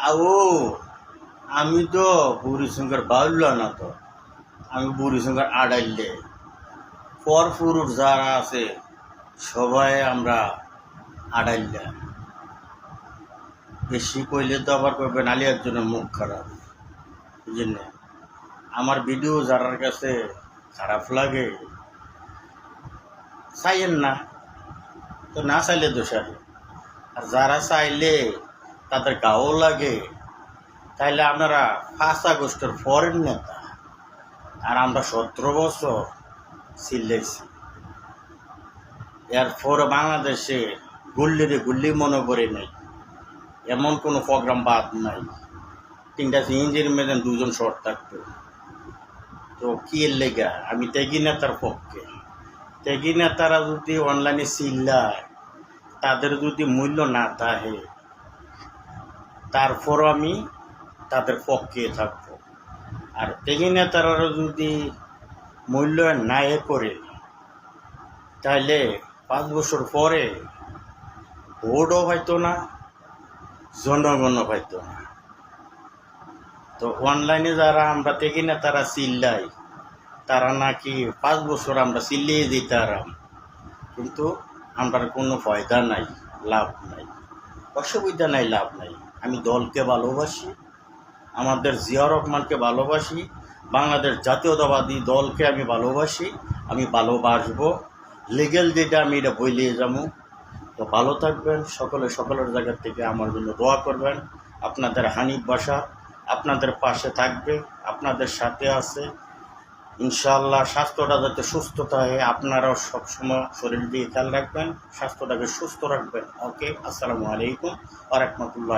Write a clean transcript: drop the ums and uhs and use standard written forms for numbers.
ও আমি তো বুড়ি সঙ্গের বাউল্য না তো, আমি বুড়ি সঙ্গের আড়াইলে পর পুরুষ যারা আছে সবাই আমরা আড়াইলে। বেশি কইলে তো আবার করবেন আলিয়ার জন্য মুখ খারাপ। বুঝলেন, আমার ভিডিও যারার কাছে খারাপ লাগে চাইয়েন না, তো না চাইলে দোষারি। আর যারা চাইলে তাদের গাও লাগে, তাইলে আপনারা 5 আগস্টের পরের নেতা, আর আমরা 17 বছর চিল্লেছি। এরপর বাংলাদেশে গুল্লিরে গুল্লি মনে করে নেই, এমন কোনো প্রোগ্রাম বাদ নাই। 3টা ইঞ্জিন মেদেন 2জন শর্ট থাকতো। তো কি এর লেগা আমি ত্যাগী নেতার পক্ষে। ত্যাগী নেতারা যদি অনলাইনে চিল্লায়, তাদের যদি মূল্য না থাকে, তারপরও আমি তাদের পক্ষে থাকবো। আর ত্যাগী নেতারা যদি মূল্যায়ন না করে, তাহলে 5 বছর পরে ভোটও পাইতো না, জনগণও পাইতো না। তো অনলাইনে যারা আমরা ত্যাগী নেতারা চিল্লাই, তারা নাকি 5 বছর আমরা চিল্লিয়ে দিতাম, কিন্তু আমার কোনো ফায়দা নাই, লাভ নাই, অসুবিধা নাই, লাভ নাই। আমি দলকে ভালোবাসি, আমাদের জিয়া রহমানকে ভালোবাসি, বাংলাদেশ জাতীয়তাবাদী দলকে আমি ভালোবাসি, আমি ভালোবাসবো। লিগেল যেটা আমি এটা বইলিয়ে যাবো। তো ভালো থাকবেন সকলে, সকলের জায়গা থেকে আমার জন্য দোয়া করবেন। আপনাদের হানিফ বাসা আপনাদের পাশে থাকবে, আপনাদের সাথে আছে ইনশাআল্লাহ। স্বাস্থ্যটা যাতে সুস্থ থাকে, আপনারাও সবসময় শরীর দিয়ে খেয়াল রাখবেন, স্বাস্থ্যটাকে সুস্থ রাখবেন। ওকে, আসসালামু আলাইকুম ওয়া রাহমাতুল্লাহ।